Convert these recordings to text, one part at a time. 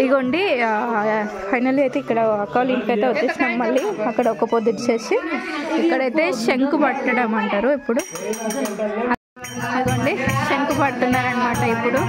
ఇగోండి ఫైనల్లీ అయితే ఇక్కడ అక్క వాళ్ళ ఇంటికి అయితే వచ్చేసినాం. మళ్ళీ అక్కడ ఒక పొద్దు ఇచ్చేసి ఇక్కడైతే శంకు పట్టడం అంటారు. ఇప్పుడు ఇదిగోండి శంకు పడుతున్నారనమాట. ఇప్పుడు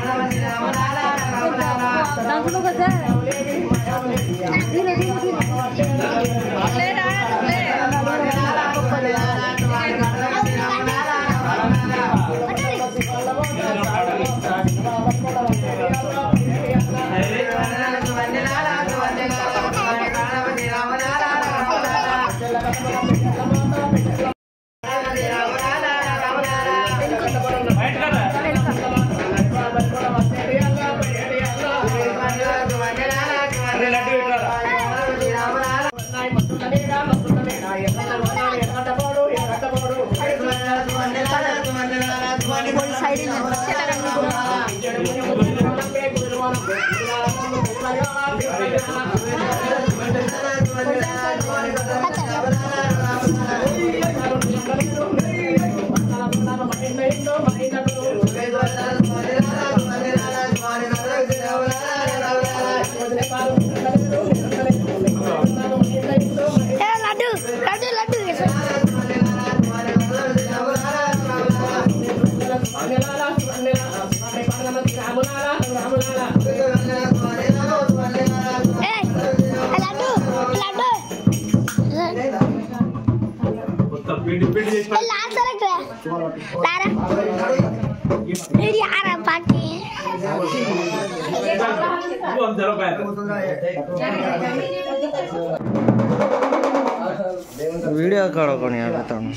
వీడియో కాడకొని అడుగుతాను.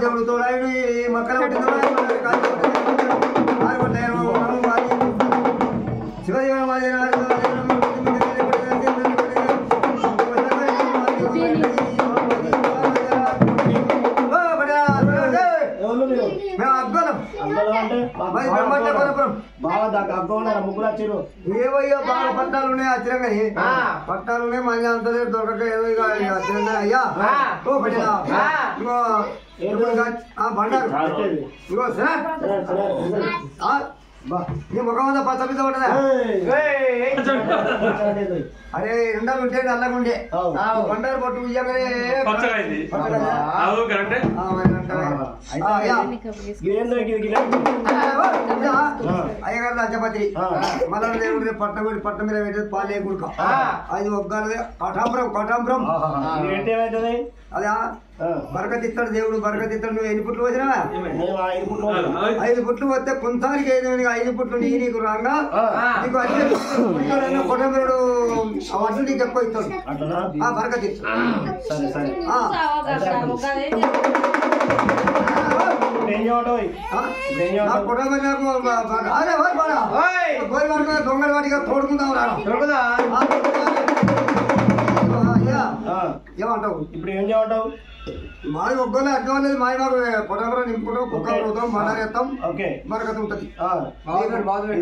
దేవుడు తోడాయుడు మక్కల ముగ్గురు వచ్చారు. ఏవయ్యా బాగా పట్టాలు ఉన్నాయి వచ్చినా కానీ పట్టాలు ఉన్నాయి మంచి అంత దొరకక ఏదో అయ్యా ఓ పెట్టా ఇగో బండారు ఇగో సార్ నీ ముఖం పచ్చ మీద పడదా? అరే ఎండలు ఉంటే నల్లగా ఉండే బండారు పట్టు అయ్యగారు లంచపత్రి మళ్ళా దేవుడి పట్టం మీద పెట్టేది పాలే గుడక అది ఒక్కలే కఠాంబరం అదా బరకతిస్తాడు దేవుడు బరకతిస్తాడు. నువ్వు 5 పుట్లు వచ్చినావా? 5 పుట్లు వస్తే కొంతానికి 5 పుట్లు నీకు రాగా నీకు అన్ని కొట్టంబరుడు అటు నీకు ఎక్కువ ఇస్తాడు. బరకతిస్తాడు. దొంగల వాటిగా తోడుకుందాం ఏమంటావు? ఇప్పుడు ఏం చేయమంటావు? మాది ఒక్కలే అర్థం లేదు. మాయ మాకు పొటంబర నింపుకుంటాం కుక్కలు అవుతాం బండారేస్తాం బరకత ఉంటది.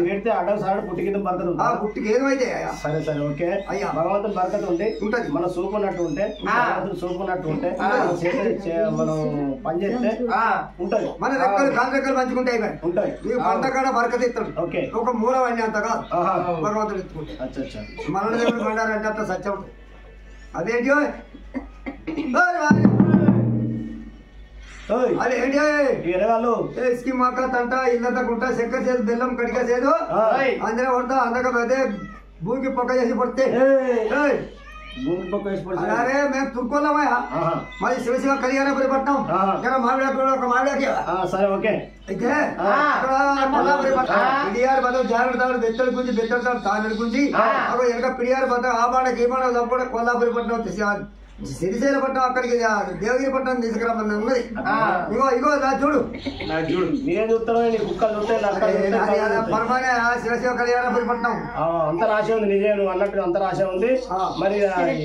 పెడితే అడ్డం సార్ పుట్టి కింద బరకత ఉంటుంది. పుట్టికి ఏమైతే సరే సరే ఓకే అయ్యా భగవంతుని బరకత ఉంటే ఉంటది. మనం సూపున్నట్టు ఉంటే సూపున్నట్టు ఉంటే మనం పని చేస్తే ఉంటది. మన రెక్కలు కాలు రెక్కలు పంచుకుంటే ఉంటాయి. నీకు పంట కాడ బరకత ఇస్తాడు. ఓకే ఒక మూల వాడిని అంతగా భగవంతుడు ఎత్తుకుంటే మన దేవుడు బండారంటే అంత సత్యం ఉంటుంది. అదేంటి అదేంటి ఎరగాలు స్కీమ్ అక్క తంట ఇల్లంతా గుంట చక్కెర చేదు బెల్లం కడిగా చేదు అందరూ కొడతా అందక పెడితే భూమికి పక్క చేసి పడితే అరే మేము తుర్కోలేమయ్యా మాది శివశివ కళ్యాణపురి పట్నం ఇక్కడ మామిడాకు ఒక మామిడాకి సరే ఓకే అయితే పిడియారు బతం జాగ్రత్త బెత్తడి గుంజి బెత్తడి తాను గుంజి వెనక పిడియారు బతం ఆ బాడ ఈ బాడ చంపడం కొల్లాపురి పట్నం సిరిసేల పట్టణం అక్కడికి దేవగిరి పట్టణం తీసుకురమ్మని ఉన్నది. ఇగో ఇగో చూడు నేను చూస్తాను శివశివ కళ్యాణపురి పట్టణం అంత రాశి ఉంది. నిజే నువ్వు అన్నట్టు అంత రాశి ఉంది. మరి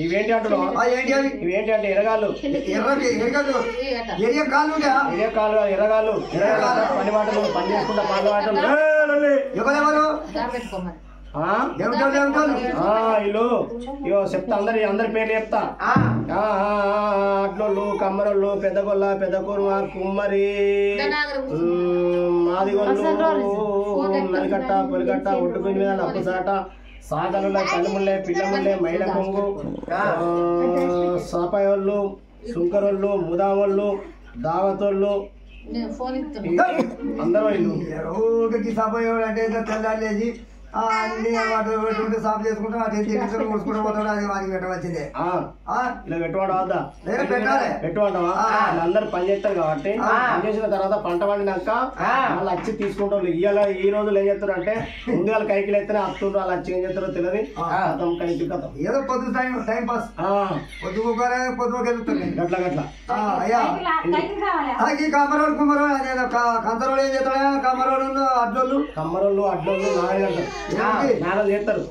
ఇవేంటి అంటున్నావు? ఏంటి అవి ఇవేంటి అంటే ఎరగాళ్ళు ఎరియ కాళ్ళు ఎరియ కాళ్ళు ఎరగాళ్ళు పని మాటలు పని చేసుకుంటా పాటలు ఎవరెవరు వీళ్ళు ఇగో చెప్తా అందరి పేర్లు చెప్తా. అట్లోళ్ళు, కమ్మరోళ్ళు, పెద్దగొల్ల, పెద్ద కుర్మ, కుమ్మరి, మాదిగొల్లు, నలికట్ట, పొలికట్ట, ఒట్టుకుని మీద నప్పుసాట, సాగలుల, కల్లుముళ్ళే, పిల్లముళ్ళే, మైల కొంగు, సాపాయోళ్ళు, సుంకరోళ్ళు, ముదామోళ్ళు, దావతోళ్ళు, అందరూ వీళ్ళు సాపాయోళ్ళు అంటే తెల్లాలేసి అన్ని పెట్టుకుంటే సాపు చేసుకుంటాం. అటు ముడుచుకుంటూ పోతాడు. అది వారికి పెట్టవచ్చిందే. ఇలా పెట్టుకోవడం పెట్టుకుంటావా? అందరు పని చేస్తారు కాబట్టి పని చేసిన తర్వాత పంట పండినాక వాళ్ళు వచ్చి తీసుకుంటారు. ఇవాళ ఈ రోజులు ఏం చేస్తారు అంటే ముందు వాళ్ళు కైకిలు ఎత్తే అత్తుండ్రు. వాళ్ళు వచ్చి ఏం చేస్తారో తెలియదు. కైకి కథం ఏదో పొద్దు టైం పాస్ పొద్దుకెళ్తుంది. గట్ల గట్ల అయ్యా కమ్మరోడు కుమ్మరోడు అదే కంతరోడు ఏం చేస్తాడా? కమ్మరోడు అడ్డోళ్ళు నాలుగు చేస్తారు.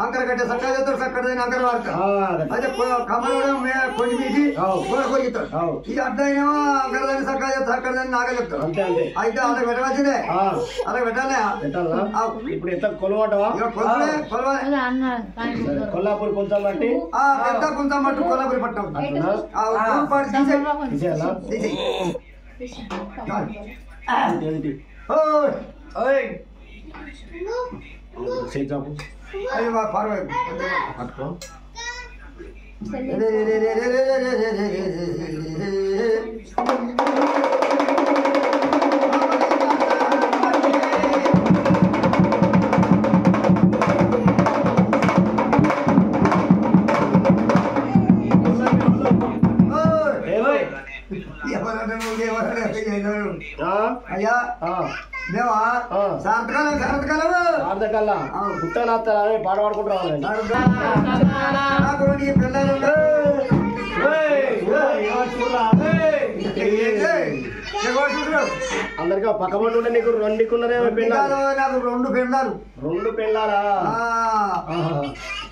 అంకర కట్టే సక్క చేస్తారు. సక్కడ అంకర వాడతారు. అయితే కమ్మరోడు కొన్ని మీటి కొయ్యితాడు. ఈ అడ్డైనా అంకర దాన్ని సక్క చేస్తారు. అక్కడ దాన్ని నాగ చెప్తారు. అంతే అంతే. అయితే అలా పెట్టవచ్చిందే. అలా పెట్టాలా? ఇప్పుడు ఎంత కొలవటవా? కొల్లాపూర్ కొంచెం బట్టి ఎంత కొంచెం మట్టు కొల్లాపూరి పట్టం పట్టుకో. అయ్యా మేమా సార్థకాల పుట్టనాస్తారా పాట పాడుకుంటారు. పిల్లలు అందరికి పక్క పండు ఉండే నీకు రెండుకున్నారే పెళ్ళాలు. నాకు రెండు పెళ్ళాలా?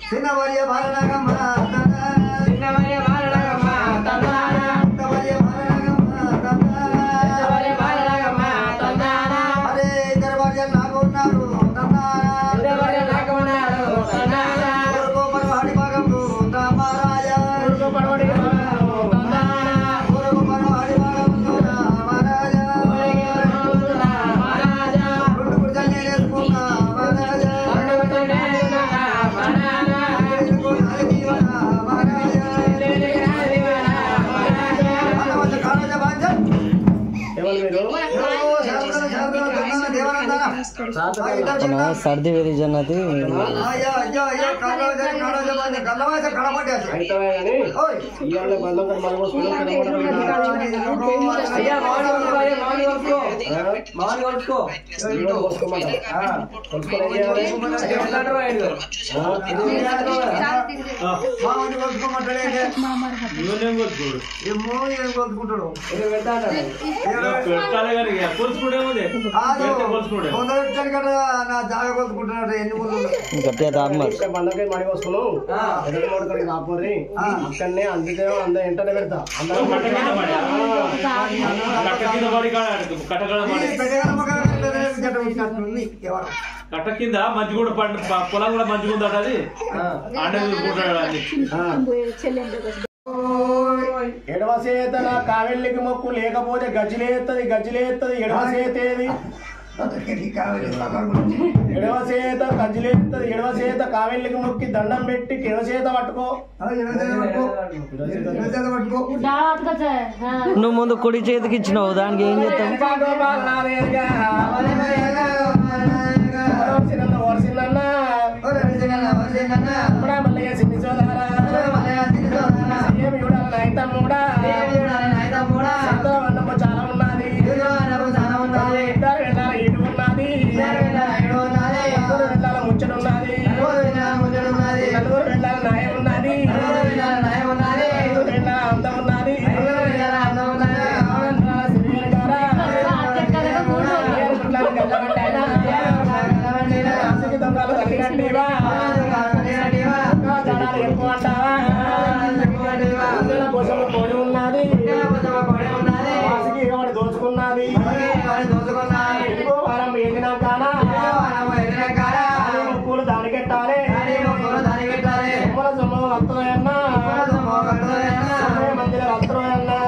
చిన్న భార్య బాలనాగమ్మ सर्दी वेदी जन्नती అక్కడనే అందుకే అంత ఎంటనే పెడతా. కట్ట కింద మంచి కూడా పొలం కూడా మంచిగా ఉందట. అది ఎడవ చేత నా కావెళ్ళకి మొక్కు లేకపోతే గజ్జిలేత్తది ఎడవ చేతేది. ఎడవ చేత గజ్జిలేత్తది ఎడవ చేత కావెళ్ళకి మొక్కి దండం పెట్టి ఎడవ చేత పట్టుకో. నువ్వు ముందు కుడి చేతికి ఇచ్చినావు, దానికి ఏం చేస్తావు? చాలా ఉన్నది. ముచ్చడున్నది. నలుగురు వెళ్ళాల నాయం ఉన్నది. అందం ఉన్నది. ఎక్కువ అంటావా? పోయి ఉన్నది. పెట్టాలి సొమ్మలు అత్తనాయన్నా మందిర అత్తనాయన్నా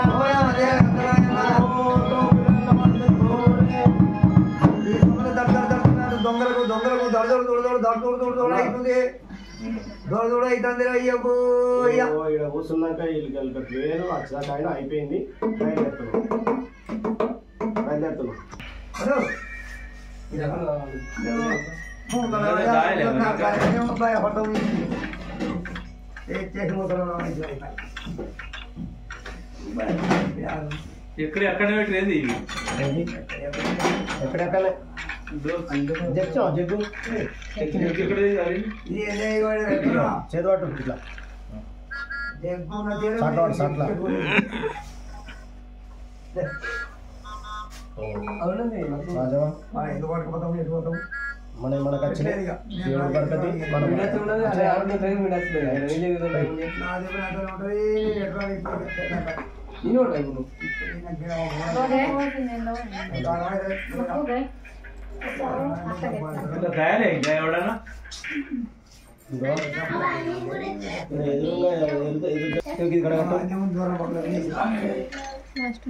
దొంగలకు దొంగలకు దొరదోడు దొరదోడు దొరదోడు దొరదోడు అవుతుంది దొరదోడు అవుతుంది అయ్యకు ఇక్కడ కూర్చున్నాక వీళ్ళు వేరు అచ్చాక ఆయన అయిపోయింది బయలుదేరుతున్నాం ఎక్కడే పెట్టింది ఎక్కడెక్కలే జగ్గు జగ్గు చేతువాటు ఇట్లా సట్లా మనకు వచ్చినాయి తయారే ఇంకా ఎవడన్నా లాస్ట్